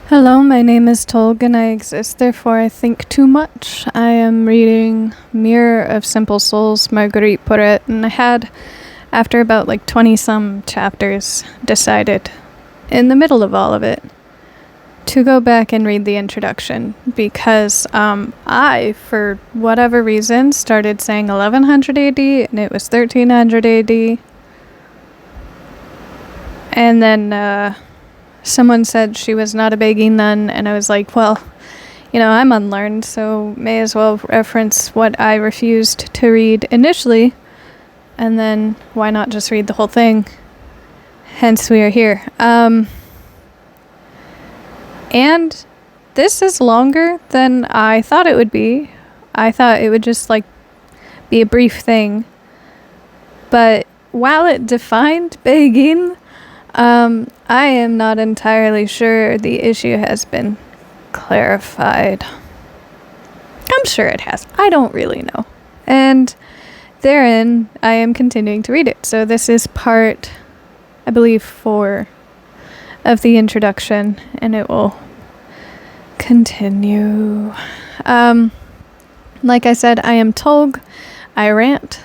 Hello, my name is Tolg and I exist, therefore I think too much. I am reading Mirror of Simple Souls, Marguerite Porete, and I had, after about 20-some chapters, decided, in the middle of all of it, to go back and read the introduction, because I, for whatever reason, started saying 1100 AD, and it was 1300 AD, and then, someone said she was not a begging nun, and I was like, well, I'm unlearned, so may as well reference what I refused to read initially, and then why not just read the whole thing? Hence we are here. And this is longer than I thought it would be. I thought it would just be a brief thing. But while it defined begging, I am not entirely sure the issue has been clarified. I'm sure it has. I don't really know. And therein, I am continuing to read it. So this is part, I believe, 4 of the introduction, and it will continue. Like I said, I am Tolg. I rant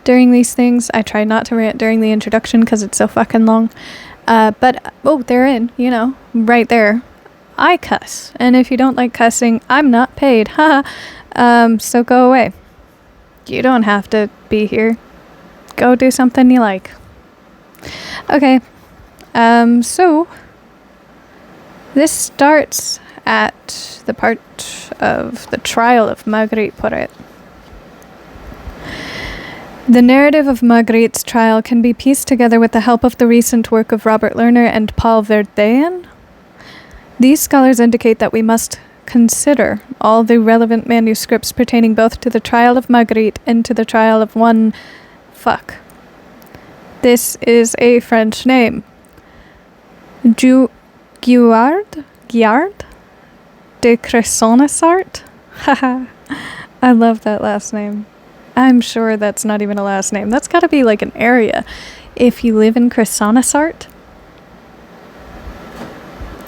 during these things. I try not to rant during the introduction because it's so fucking long. But therein, right there, I cuss. And if you don't like cussing, I'm not paid. So go away. You don't have to be here. Go do something you like. Okay. So this starts at the part of the trial of Marguerite Porete. The narrative of Marguerite's trial can be pieced together with the help of the recent work of Robert Lerner and Paul Verlaine. These scholars indicate that we must consider all the relevant manuscripts pertaining both to the trial of Marguerite and to the trial of one... This is a French name. Guillard de Cressonissart? Haha, I love that last name. I'm sure that's not even a last name. That's gotta be an area. If you live in Cressonissart,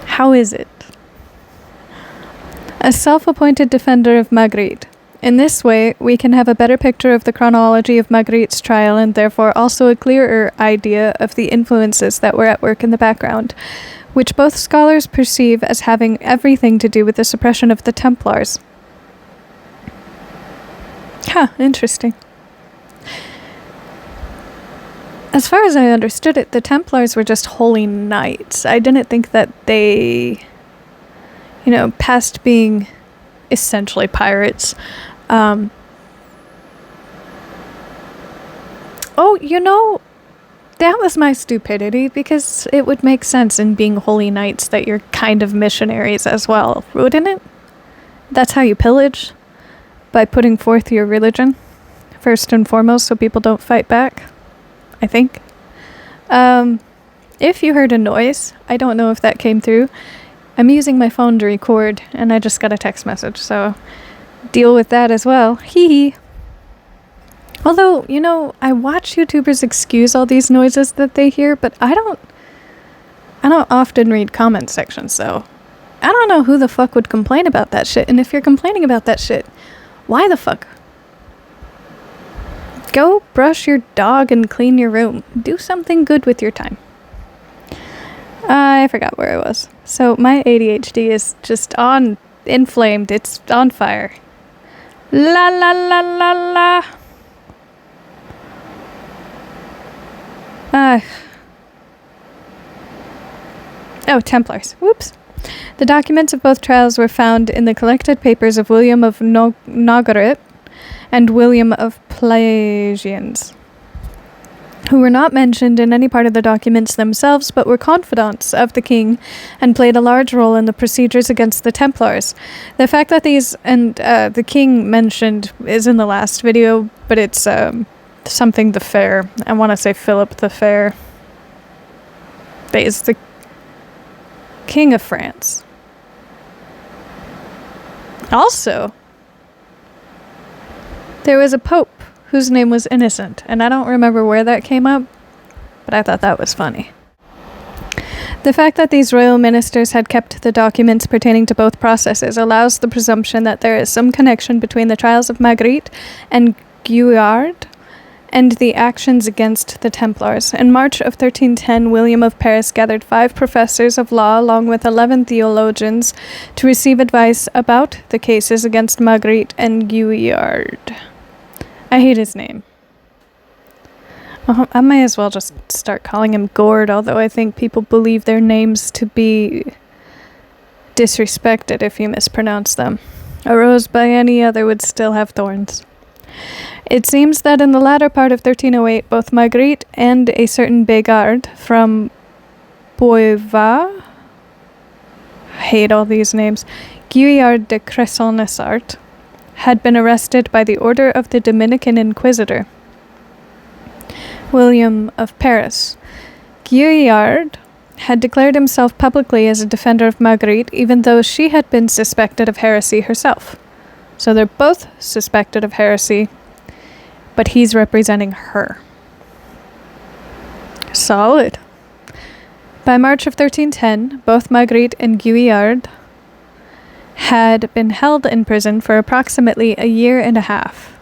how is it? A self-appointed defender of Marguerite. In this way, we can have a better picture of the chronology of Marguerite's trial and therefore also a clearer idea of the influences that were at work in the background, which both scholars perceive as having everything to do with the suppression of the Templars. Interesting. As far as I understood it, the Templars were just holy knights. I didn't think that they, past being essentially pirates. That was my stupidity, because it would make sense in being holy knights that you're kind of missionaries as well, wouldn't it? That's how you pillage. By putting forth your religion, first and foremost, so people don't fight back, I think. If you heard a noise, I don't know if that came through. I'm using my phone to record, and I just got a text message, so deal with that as well. Hee hee. Although, I watch YouTubers excuse all these noises that they hear, but I don't often read comment sections, so I don't know who the fuck would complain about that shit, and if you're complaining about that shit, why the fuck? Go brush your dog and clean your room. Do something good with your time. I forgot where I was. So my ADHD is just inflamed. It's on fire. La la la la la. Templars. Whoops. The documents of both trials were found in the collected papers of William of Novgorod and William of Plagians, who were not mentioned in any part of the documents themselves, but were confidants of the king and played a large role in the procedures against the Templars. The fact that these and the king mentioned is in the last video, but it's something the Fair. I want to say Philip the Fair. That is the King of France. Also, there was a pope whose name was Innocent, and I don't remember where that came up, but I thought that was funny. The fact that these royal ministers had kept the documents pertaining to both processes allows the presumption that there is some connection between the trials of Marguerite and Guillard and the actions against the Templars. In March of 1310, William of Paris gathered 5 professors of law along with 11 theologians to receive advice about the cases against Marguerite and Guillard. I hate his name. I may as well just start calling him Gord, although I think people believe their names to be disrespected if you mispronounce them. A rose by any other would still have thorns. It seems that in the latter part of 1308, both Marguerite and a certain Begard from Boiva, I hate all these names, Guillard de Cresson-Essart, had been arrested by the order of the Dominican Inquisitor, William of Paris. Guillard had declared himself publicly as a defender of Marguerite, even though she had been suspected of heresy herself. So they're both suspected of heresy, but he's representing her. Solid. By March of 1310, both Marguerite and Guillard had been held in prison for approximately a year and a half.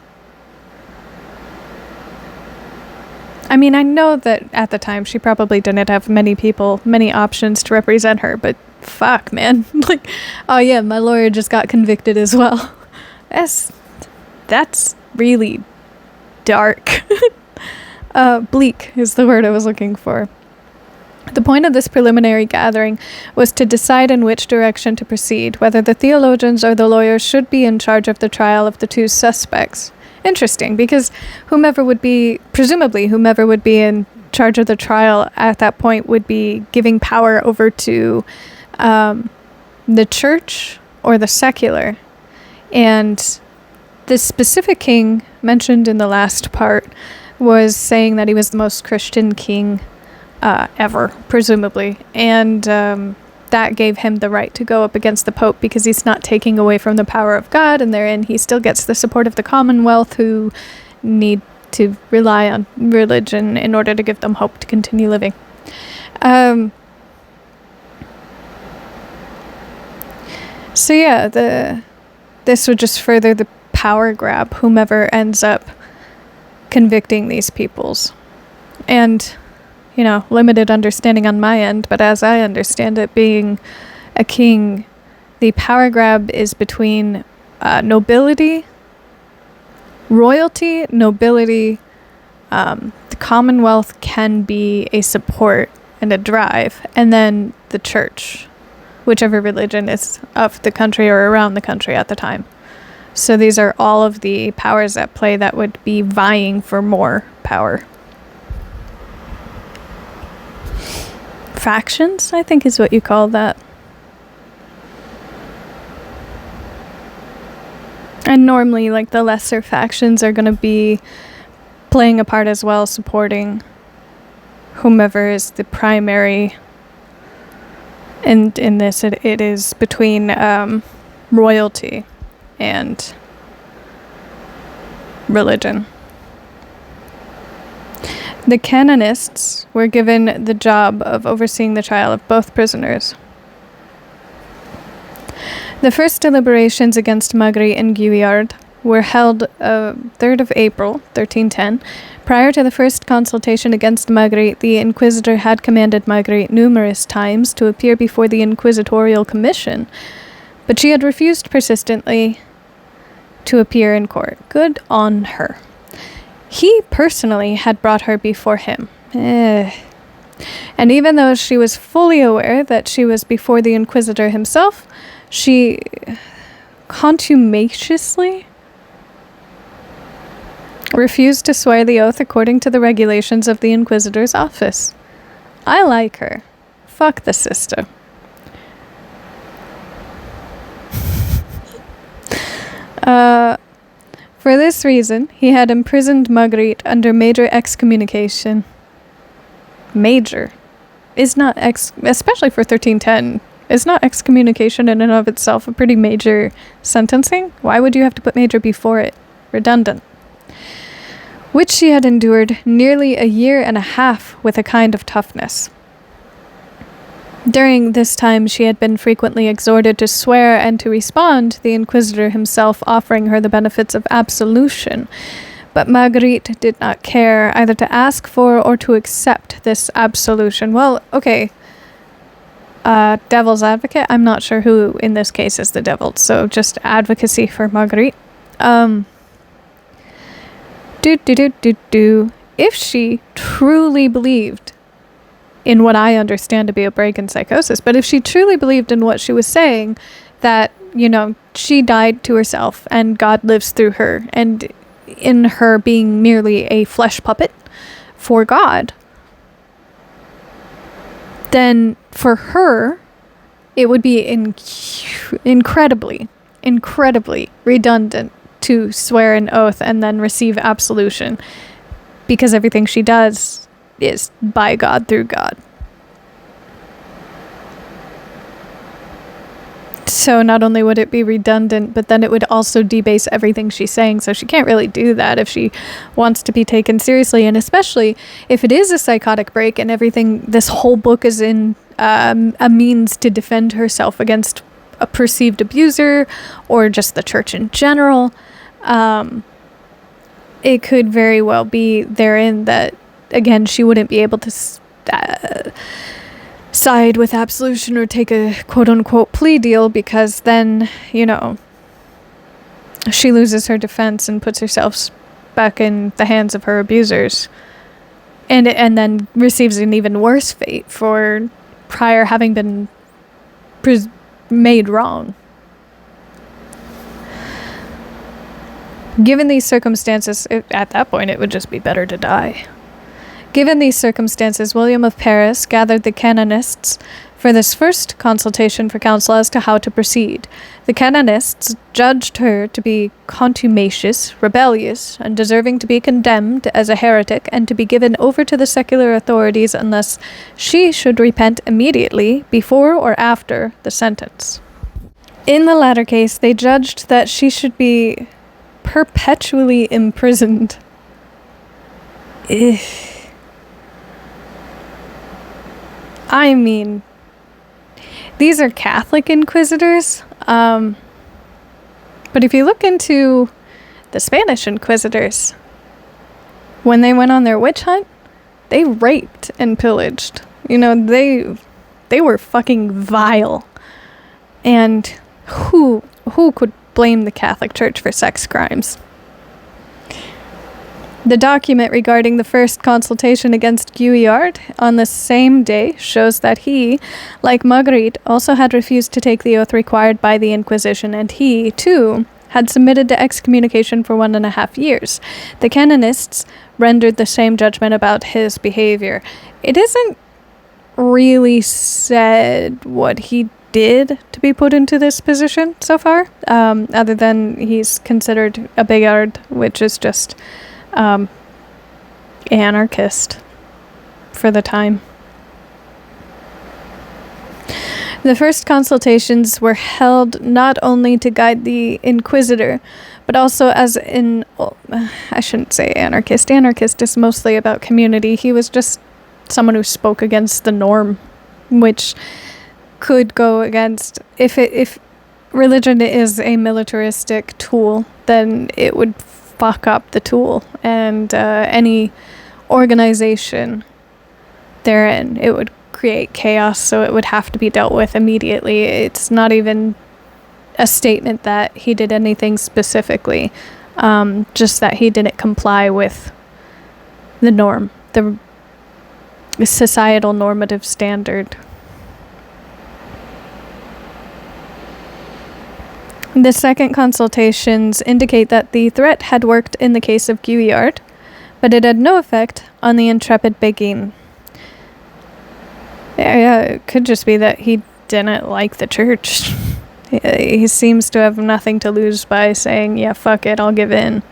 I mean, I know that at the time she probably didn't have many options to represent her, but fuck, man. Like, oh yeah, my lawyer just got convicted as well. That's really dark. Bleak is the word I was looking for. The point of this preliminary gathering was to decide in which direction to proceed, whether the theologians or the lawyers should be in charge of the trial of the 2 suspects. Interesting, because presumably whomever would be in charge of the trial at that point would be giving power over to the church or the secular. And the specific king mentioned in the last part was saying that he was the most Christian king ever, presumably. And that gave him the right to go up against the Pope because he's not taking away from the power of God, and therein he still gets the support of the Commonwealth, who need to rely on religion in order to give them hope to continue living. So yeah, this would just further the power grab, whomever ends up convicting these peoples. And, limited understanding on my end, but as I understand it, being a king, the power grab is between nobility, royalty, nobility. The Commonwealth can be a support and a drive, and then the church, whichever religion is of the country or around the country at the time. So these are all of the powers at play that would be vying for more power. Factions, I think is what you call that. And normally, the lesser factions are going to be playing a part as well, supporting whomever is the primary. And in this, it is between royalty and religion. The canonists were given the job of overseeing the trial of both prisoners. The first deliberations against Marguerite and Guillard were held 3rd of April, 1310. Prior to the first consultation against Marguerite, the inquisitor had commanded Marguerite numerous times to appear before the inquisitorial commission, but she had refused persistently to appear in court. Good on her. He personally had brought her before him. And even though she was fully aware that she was before the inquisitor himself, she contumaciously refused to swear the oath according to the regulations of the inquisitor's office. I like her. Fuck the sister. For this reason, he had imprisoned Marguerite under major excommunication. Major is not especially for 1310. Is not excommunication in and of itself a pretty major sentencing? Why would you have to put major before it? Redundant. Which she had endured nearly a year and a half with a kind of toughness. During this time, she had been frequently exhorted to swear and to respond, the inquisitor himself offering her the benefits of absolution. But Marguerite did not care either to ask for or to accept this absolution. Well, okay. Devil's advocate? I'm not sure who in this case is the devil, so just advocacy for Marguerite. If she truly believed in what I understand to be a break in psychosis, but if she truly believed in what she was saying, that, she died to herself and God lives through her, and in her being merely a flesh puppet for God, then for her, it would be incredibly redundant to swear an oath and then receive absolution, because everything she does is by God through God. So not only would it be redundant, but then it would also debase everything she's saying. So she can't really do that if she wants to be taken seriously. And especially if it is a psychotic break and everything, this whole book is in a means to defend herself against a perceived abuser or just the church in general. It could very well be therein that, again, she wouldn't be able to side with absolution or take a quote-unquote plea deal, because then, she loses her defense and puts herself back in the hands of her abusers, and then receives an even worse fate for prior having been made wrong. Given these circumstances, at that point it would just be better to die. Given these circumstances, William of Paris gathered the canonists for this first consultation for counsel as to how to proceed. The canonists judged her to be contumacious, rebellious, and deserving to be condemned as a heretic and to be given over to the secular authorities unless she should repent immediately before or after the sentence. In the latter case, they judged that she should be perpetually imprisoned. I mean, these are Catholic inquisitors, but if you look into the Spanish inquisitors, when they went on their witch hunt, they raped and pillaged. They were fucking vile. And who could blame the Catholic Church for sex crimes? The document regarding the first consultation against Guillard on the same day shows that he, like Marguerite, also had refused to take the oath required by the Inquisition, and he, too, had submitted to excommunication for 1.5 years. The canonists rendered the same judgment about his behavior. It isn't really said what he did to be put into this position so far, other than he's considered a bigot, which is just anarchist for the time. The first consultations were held not only to guide the inquisitor, but also as I shouldn't say anarchist. Anarchist is mostly about community. He was just someone who spoke against the norm, which could go against, if religion is a militaristic tool, then it would fuck up the tool, and any organization therein, it would create chaos, so it would have to be dealt with immediately. It's not even a statement that he did anything specifically, just that he didn't comply with the norm, the societal normative standard. The second consultations indicate that the threat had worked in the case of Guillard, but it had no effect on the intrepid Béguin. Yeah, it could just be that he didn't like the church. He seems to have nothing to lose by saying, yeah, fuck it, I'll give in.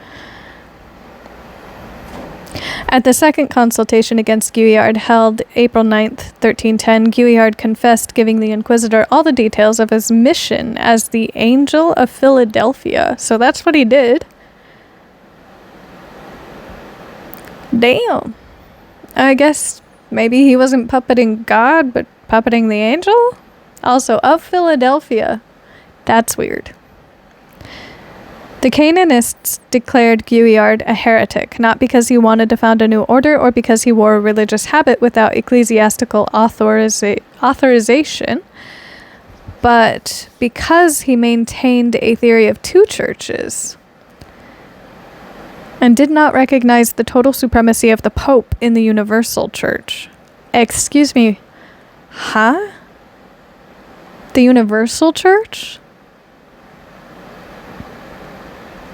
At the second consultation against Guillard, held April 9th, 1310, Guillard confessed, giving the inquisitor all the details of his mission as the Angel of Philadelphia. So that's what he did. Damn. I guess maybe he wasn't puppeting God, but Puppeting the angel? Also, of Philadelphia. That's weird. The Canaanists declared Guillard a heretic, not because he wanted to found a new order or because he wore a religious habit without ecclesiastical authorization, but because he maintained a theory of two churches and did not recognize the total supremacy of the Pope in the universal church. Excuse me, huh? The universal church?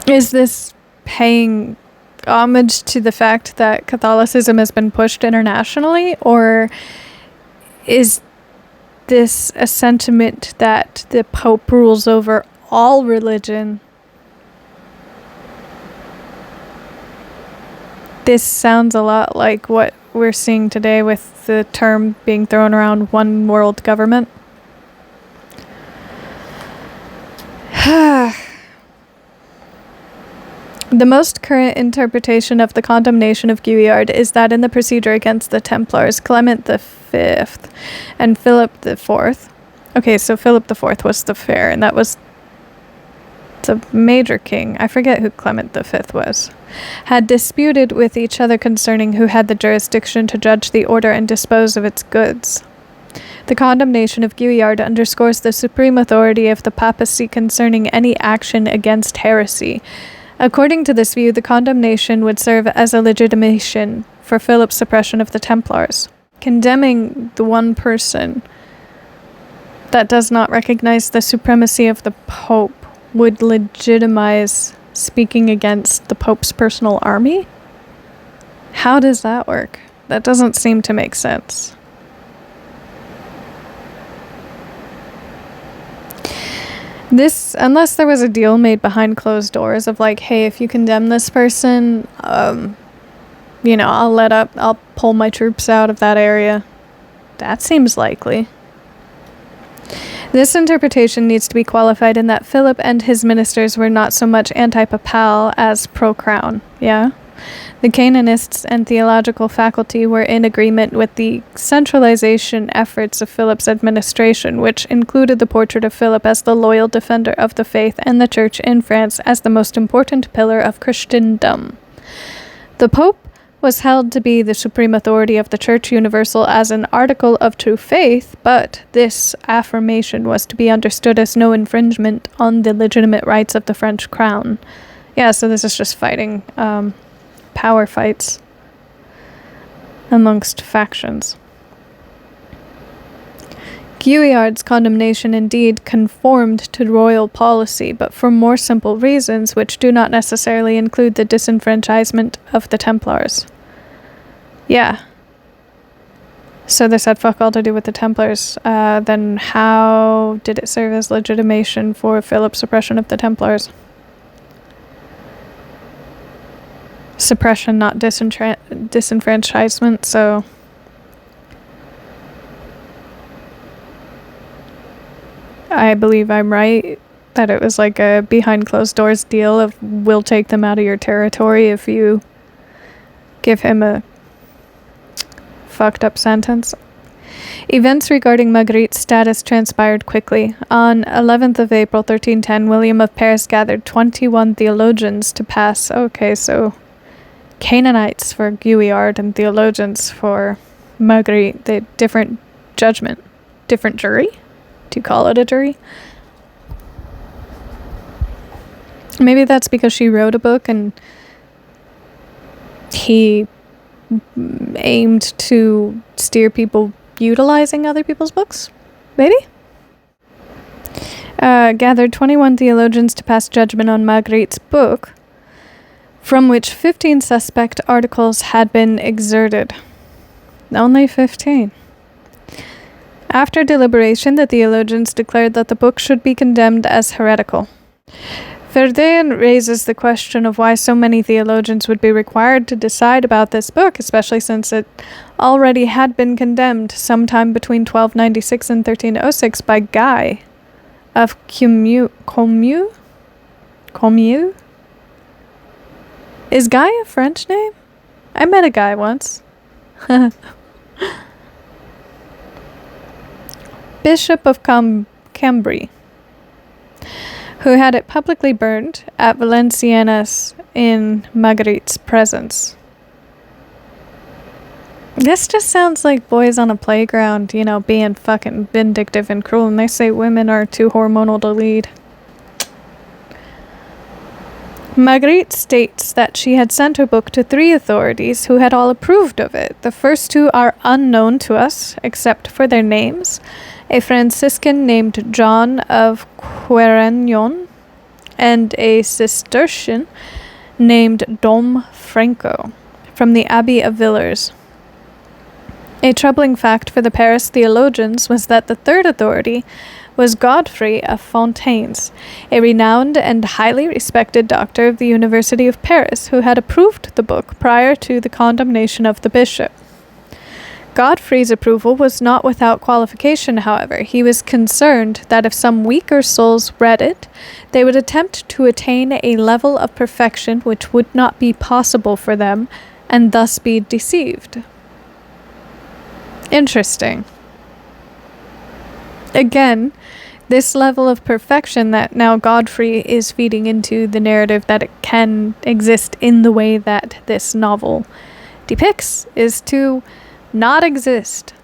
Is this paying homage to the fact that Catholicism has been pushed internationally, or is this a sentiment that the Pope rules over all religion? This sounds a lot like what we're seeing today with the term being thrown around, one world government. The most current interpretation of the condemnation of Guillard is that in the procedure against the Templars, Clement V and Philip IV. Okay, so Philip IV was the fair, and that was the major king. I forget who Clement V was. Had disputed with each other concerning who had the jurisdiction to judge the order and dispose of its goods. The condemnation of Guillard underscores the supreme authority of the papacy concerning any action against heresy. According to this view, the condemnation would serve as a legitimation for Philip's suppression of the Templars. Condemning the one person that does not recognize the supremacy of the Pope would legitimize speaking against the Pope's personal army? How does that work? That doesn't seem to make sense. This, unless there was a deal made behind closed doors of like, hey, if you condemn this person, I'll pull my troops out of that area. That seems likely. This interpretation needs to be qualified in that Philip and his ministers were not so much anti-papal as pro-crown, yeah? The Canaanists and theological faculty were in agreement with the centralization efforts of Philip's administration, which included the portrait of Philip as the loyal defender of the faith and the church in France as the most important pillar of Christendom. The Pope was held to be the supreme authority of the Church Universal as an article of true faith, but this affirmation was to be understood as no infringement on the legitimate rights of the French crown. Yeah, so this is just fighting power fights amongst factions. Guillard's condemnation indeed conformed to royal policy, but for more simple reasons, which do not necessarily include the disenfranchisement of the Templars. Yeah. So this had fuck all to do with the Templars. Then how did it serve as legitimation for Philip's suppression of the Templars? Suppression, not disenfranchisement, so... I believe I'm right, that it was like a behind closed doors deal of we'll take them out of your territory if you give him a fucked up sentence. Events regarding Marguerite's status transpired quickly. On 11th of April 1310, William of Paris gathered 21 theologians to pass. Okay, so Canaanites for Guillard and theologians for Marguerite. The different judgment. Different jury? Do you call it a jury? Maybe that's because she wrote a book and he aimed to steer people utilizing other people's books? Maybe? Gathered 21 theologians to pass judgment on Marguerite's book, from which 15 suspect articles had been exerted. Only 15. After deliberation, the theologians declared that the book should be condemned as heretical. Verdean raises the question of why so many theologians would be required to decide about this book, especially since it already had been condemned sometime between 1296 and 1306 by Guy of Commieux? Is Guy a French name? I met a guy once. Bishop of Cambrai, who had it publicly burned at Valenciennes in Marguerite's presence. This just sounds like boys on a playground, being fucking vindictive and cruel, and they say women are too hormonal to lead. Marguerite states that she had sent her book to 3 authorities who had all approved of it. The first 2 are unknown to us, except for their names. A Franciscan named John of Querignon, and a Cistercian named Dom Franco, from the Abbey of Villers. A troubling fact for the Paris theologians was that the 3rd authority was Godfrey of Fontaines, a renowned and highly respected doctor of the University of Paris, who had approved the book prior to the condemnation of the bishop. Godfrey's approval was not without qualification, however. He was concerned that if some weaker souls read it, they would attempt to attain a level of perfection which would not be possible for them, and thus be deceived. Interesting. Again, this level of perfection that now Godfrey is feeding into the narrative that it can exist in the way that this novel depicts is to not exist.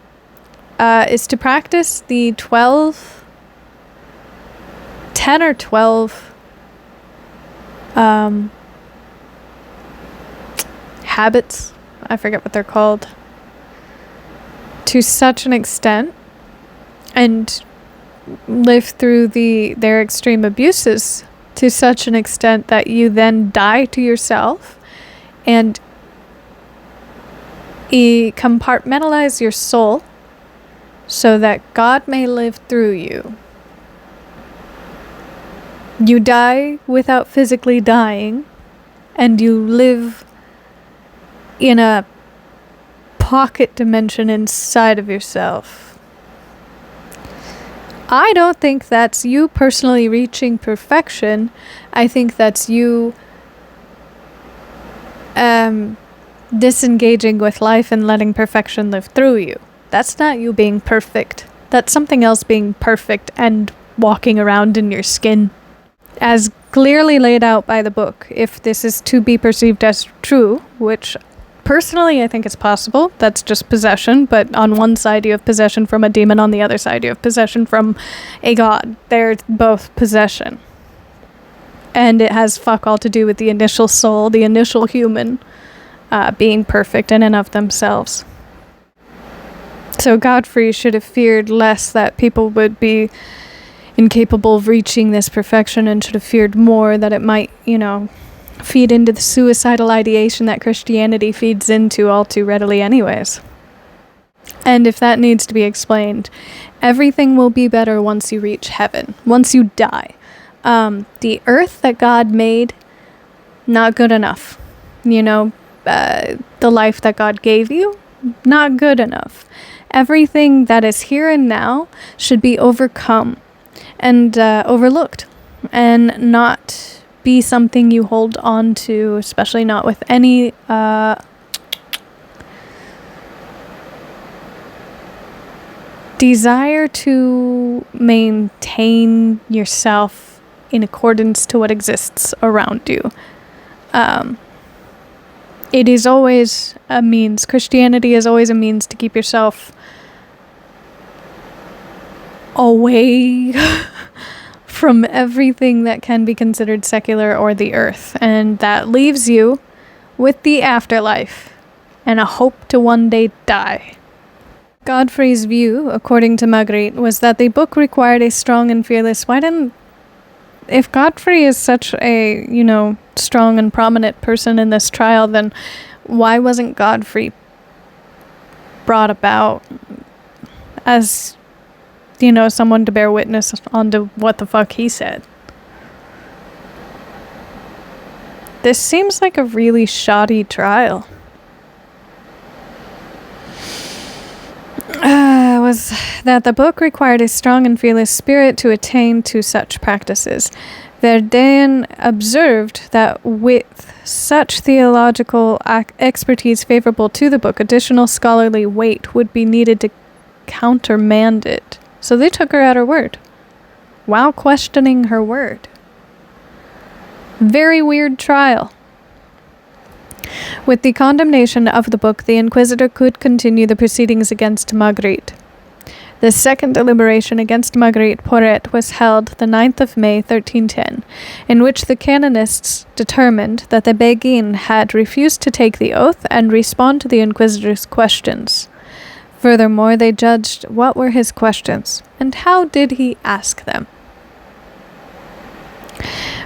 Is to practice the 10 or 12 habits, I forget what they're called, to such an extent, and live through their extreme abuses to such an extent that you then die to yourself and compartmentalize your soul so that God may live through you. You die without physically dying, and you live in a pocket dimension inside of yourself. I don't think that's you personally reaching perfection. I think that's you disengaging with life and letting perfection live through you. That's not you being perfect. That's something else being perfect and walking around in your skin. As clearly laid out by the book, if this is to be perceived as true, which personally I think it's possible, that's just possession, but on one side you have possession from a demon, on the other side you have possession from a god. They're both possession. And it has fuck all to do with the initial soul, the initial human, being perfect in and of themselves. So Godfrey should have feared less that people would be incapable of reaching this perfection, and should have feared more that it might, feed into the suicidal ideation that Christianity feeds into all too readily anyways. And if that needs to be explained, everything will be better once you reach heaven, once you die. The earth that God made, not good enough. The life that God gave you, not good enough. Everything that is here and now should be overcome and overlooked, and not be something you hold on to, especially not with any desire to maintain yourself in accordance to what exists around you. It is always a means. Christianity is always a means to keep yourself away from everything that can be considered secular or the earth. And that leaves you with the afterlife and a hope to one day die. Godfrey's view, according to Marguerite, was that the book required a strong and fearless... If Godfrey is such a, strong and prominent person in this trial, then why wasn't Godfrey brought about as, someone to bear witness onto what the fuck he said? This seems like a really shoddy trial. Was that the book required a strong and fearless spirit to attain to such practices. Verdun observed that with such theological expertise favorable to the book, additional scholarly weight would be needed to countermand it. So they took her at her word, while questioning her word. Very weird trial. With the condemnation of the book, the inquisitor could continue the proceedings against Marguerite. The second deliberation against Marguerite Porete was held the 9th of May 1310, in which the canonists determined that the Beguine had refused to take the oath and respond to the inquisitor's questions. Furthermore, they judged what were his questions, and how did he ask them.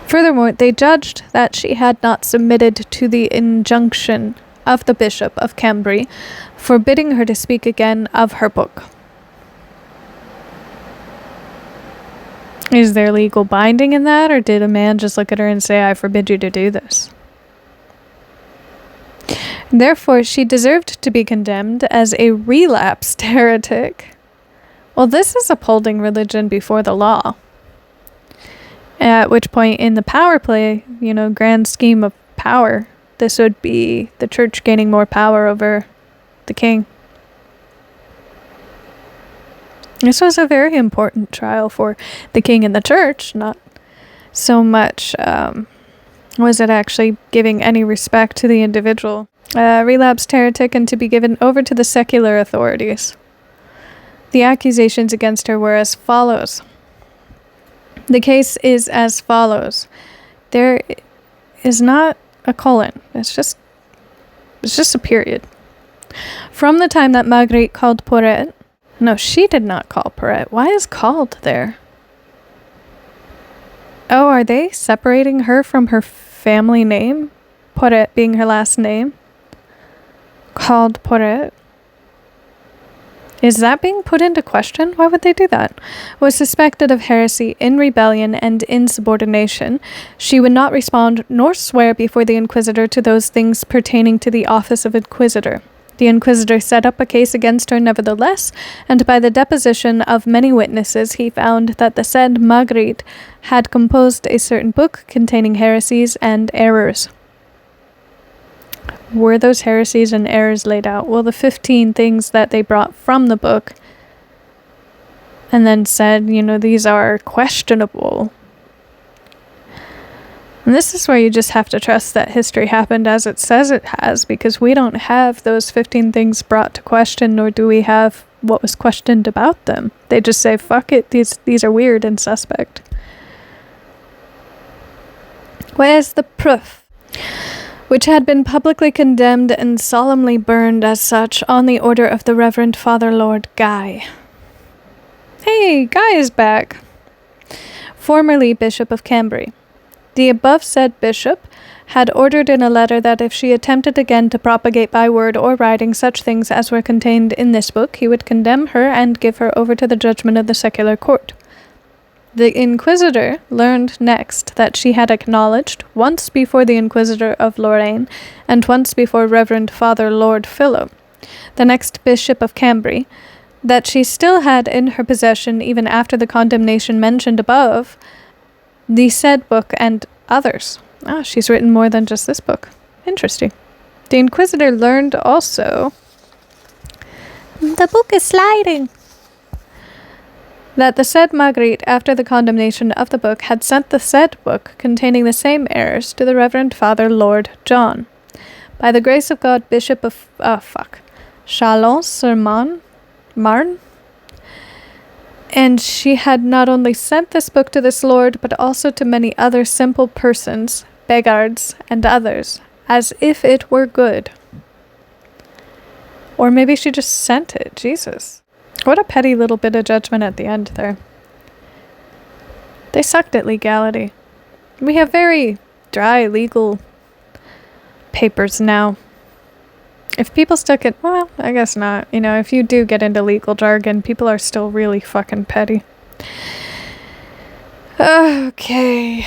Furthermore, they judged that she had not submitted to the injunction of the Bishop of Cambrai, forbidding her to speak again of her book. Is there legal binding in that, or did a man just look at her and say, I forbid you to do this? Therefore, she deserved to be condemned as a relapsed heretic. Well, this is upholding religion before the law. At which point, in the power play, grand scheme of power, this would be the church gaining more power over the king. This was a very important trial for the king and the church, not so much was it actually giving any respect to the individual relapsed heretic and to be given over to the secular authorities. The accusations against her were as follows. The case is as follows. There is not a colon. It's just a period. From the time that Marguerite called Porete. No, she did not call Porete. Why is called there? Oh, are they separating her from her family name? Porete being her last name. Called Porete. Is that being put into question? Why would they do that? Was suspected of heresy, in rebellion, and insubordination. She would not respond nor swear before the inquisitor to those things pertaining to the office of inquisitor. The inquisitor set up a case against her nevertheless, and by the deposition of many witnesses he found that the said Marguerite had composed a certain book containing heresies and errors. Were those heresies and errors laid out? Well, the 15 things that they brought from the book and then said, these are questionable. And this is where you just have to trust that history happened as it says it has, because we don't have those 15 things brought to question, nor do we have what was questioned about them. They just say, fuck it, these are weird and suspect. Where's the proof? Which had been publicly condemned and solemnly burned as such on the order of the Reverend Father Lord Guy. Hey, Guy is back. Formerly Bishop of Cambrai. The above said bishop had ordered in a letter that if she attempted again to propagate by word or writing such things as were contained in this book, he would condemn her and give her over to the judgment of the secular court. The inquisitor learned next that she had acknowledged, once before the inquisitor of Lorraine, and once before Reverend Father Lord Philip, the next bishop of Cambrai, that she still had in her possession, even after the condemnation mentioned above, the said book and others. She's written more than just this book. Interesting. The inquisitor learned also... The book is sliding! That the said Marguerite, after the condemnation of the book, had sent the said book, containing the same errors, to the Reverend Father Lord John. By the grace of God, Bishop of... Chalon-sur-Marne? Marne? And she had not only sent this book to this lord, but also to many other simple persons, beggars, and others, as if it were good. Or maybe she just sent it. Jesus. What a petty little bit of judgment at the end there. They sucked at legality. We have very dry legal papers now. If people stuck it, well, I guess not. If you do get into legal jargon, people are still really fucking petty. Okay.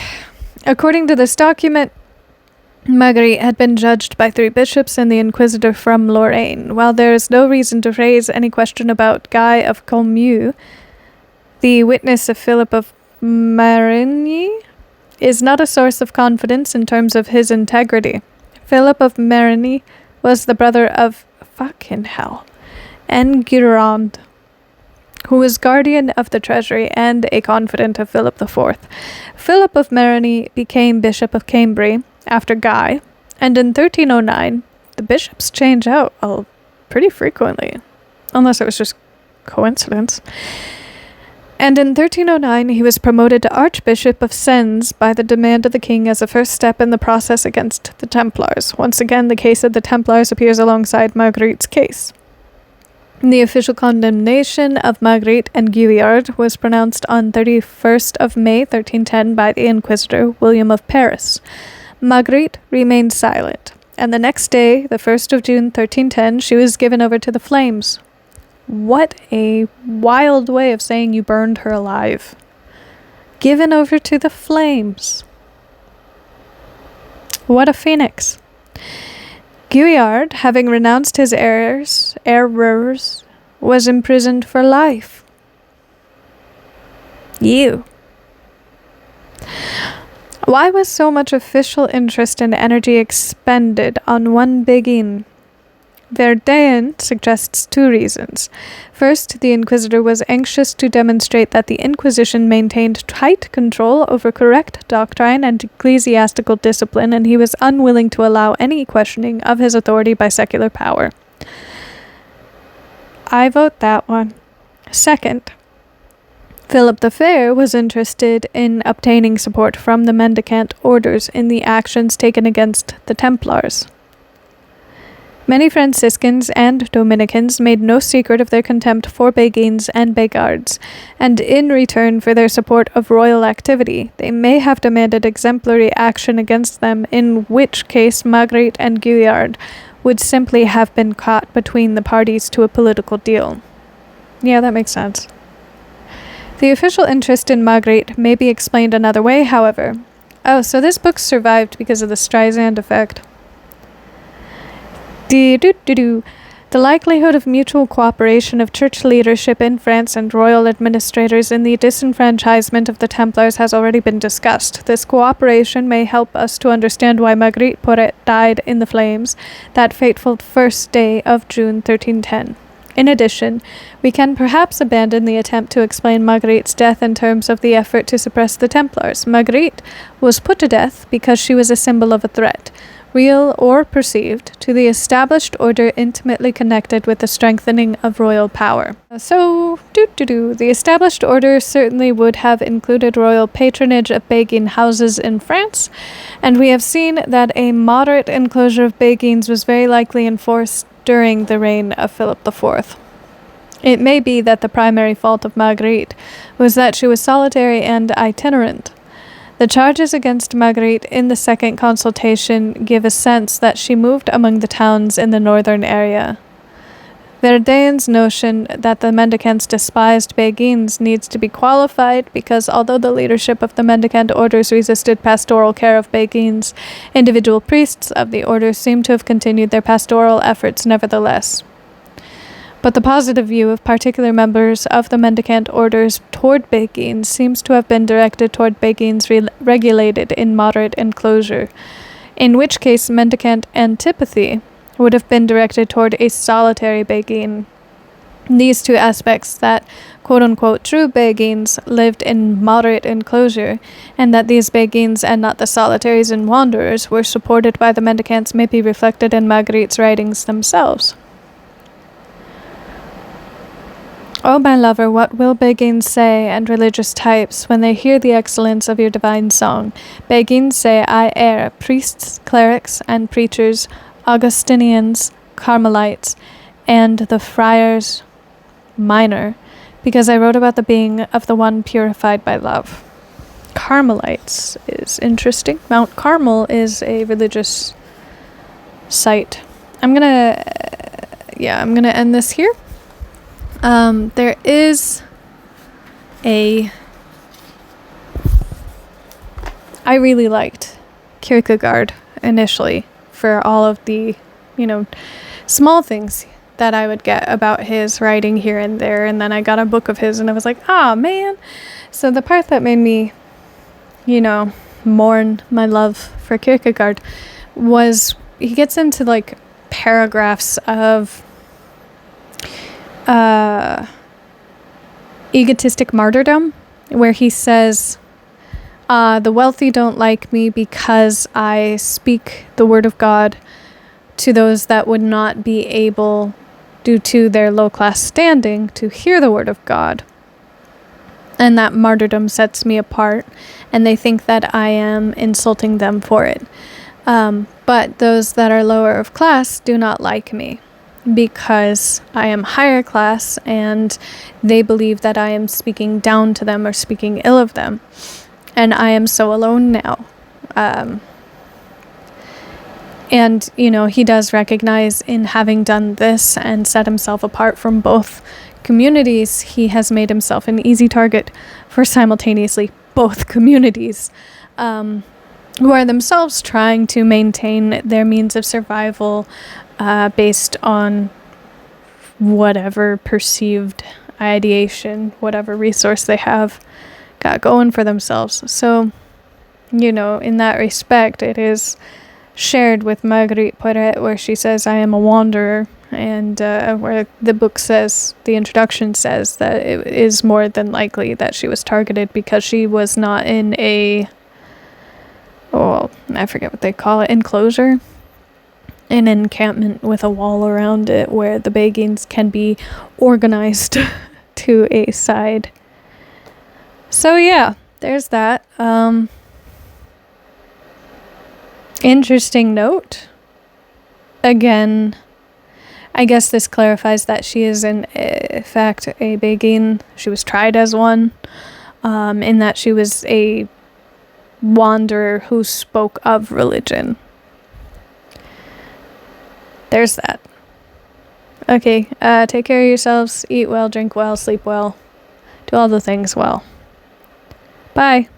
According to this document, Marguerite had been judged by 3 bishops and the inquisitor from Lorraine. While there is no reason to raise any question about Guy of Commeux, the witness of Philip of Marigny is not a source of confidence in terms of his integrity. Philip of Marigny was the brother of Enguerrand, who was guardian of the treasury and a confidant of Philip IV. Philip of Marigny became Bishop of Cambrai after Guy, and in 1309, the bishops change out pretty frequently, unless it was just coincidence. And in 1309, he was promoted to Archbishop of Sens by the demand of the king as a first step in the process against the Templars. Once again, the case of the Templars appears alongside Marguerite's case. The official condemnation of Marguerite and Guillard was pronounced on 31st of May 1310 by the Inquisitor William of Paris. Marguerite remained silent, and the next day, the 1st of June 1310, she was given over to the flames. What a wild way of saying you burned her alive. Given over to the flames. What a phoenix. Guillard, having renounced his errors, was imprisoned for life. You. Why was so much official interest and energy expended on one Béguin? Verdain suggests two reasons. First, the Inquisitor was anxious to demonstrate that the Inquisition maintained tight control over correct doctrine and ecclesiastical discipline, and he was unwilling to allow any questioning of his authority by secular power. I vote that one. Second, Philip the Fair was interested in obtaining support from the mendicant orders in the actions taken against the Templars. Many Franciscans and Dominicans made no secret of their contempt for Béguins and Bégards, and in return for their support of royal activity, they may have demanded exemplary action against them, in which case Marguerite and Guillard would simply have been caught between the parties to a political deal. Yeah, that makes sense. The official interest in Marguerite may be explained another way, however. Oh, so this book survived because of the Streisand effect. The likelihood of mutual cooperation of church leadership in France and royal administrators in the disenfranchisement of the Templars has already been discussed. This cooperation may help us to understand why Marguerite Porete died in the flames that fateful first day of June 1310. In addition, we can perhaps abandon the attempt to explain Marguerite's death in terms of the effort to suppress the Templars. Marguerite was put to death because she was a symbol of a threat, real or perceived, to the established order intimately connected with the strengthening of royal power. So, the established order certainly would have included royal patronage of Béguin houses in France, and we have seen that a moderate enclosure of Béguins was very likely enforced during the reign of Philip IV. It may be that the primary fault of Marguerite was that she was solitary and itinerant. The charges against Marguerite in the second consultation give a sense that she moved among the towns in the northern area. Verdain's notion that the mendicants despised Béguins needs to be qualified because although the leadership of the mendicant orders resisted pastoral care of Béguins, individual priests of the orders seem to have continued their pastoral efforts nevertheless. But the positive view of particular members of the mendicant orders toward Béguins seems to have been directed toward Béguins regulated in moderate enclosure, in which case mendicant antipathy would have been directed toward a solitary Béguin. These two aspects, that quote-unquote true Béguins lived in moderate enclosure, and that these Béguins and not the solitaries and wanderers were supported by the mendicants, may be reflected in Marguerite's writings themselves. O my lover, what will Béguins say, and religious types, when they hear the excellence of your divine song? Béguins say, I err, priests, clerics, and preachers, Augustinians, Carmelites, and the friars minor, because I wrote about the being of the one purified by love. Carmelites is interesting. Mount Carmel is a religious site. I'm gonna end this here. There is I really liked Kierkegaard initially for all of the, small things that I would get about his writing here and there, and then I got a book of his and I was like, man. So the part that made me, mourn my love for Kierkegaard was he gets into like paragraphs of Egotistic Martyrdom, where he says, the wealthy don't like me because I speak the word of God to those that would not be able, due to their low-class standing, to hear the word of God. And that martyrdom sets me apart, and they think that I am insulting them for it. But those that are lower of class do not like me because I am higher class, and they believe that I am speaking down to them or speaking ill of them. And I am so alone now. And, he does recognize in having done this and set himself apart from both communities, he has made himself an easy target for simultaneously both communities, who are themselves trying to maintain their means of survival based on whatever perceived ideation, whatever resource they have got going for themselves. So, in that respect, it is shared with Marguerite Porete, where she says, I am a wanderer, and where the book says, the introduction says, that it is more than likely that she was targeted because she was not in I forget what they call it, enclosure, an encampment with a wall around it where the Beguines can be organized to a side. So yeah, there's that. Interesting note. Again, I guess this clarifies that she is in fact a Beguine. She was tried as one, in that she was a wanderer who spoke of religion. There's that. Okay, take care of yourselves, eat well, drink well, sleep well, do all the things well. Bye.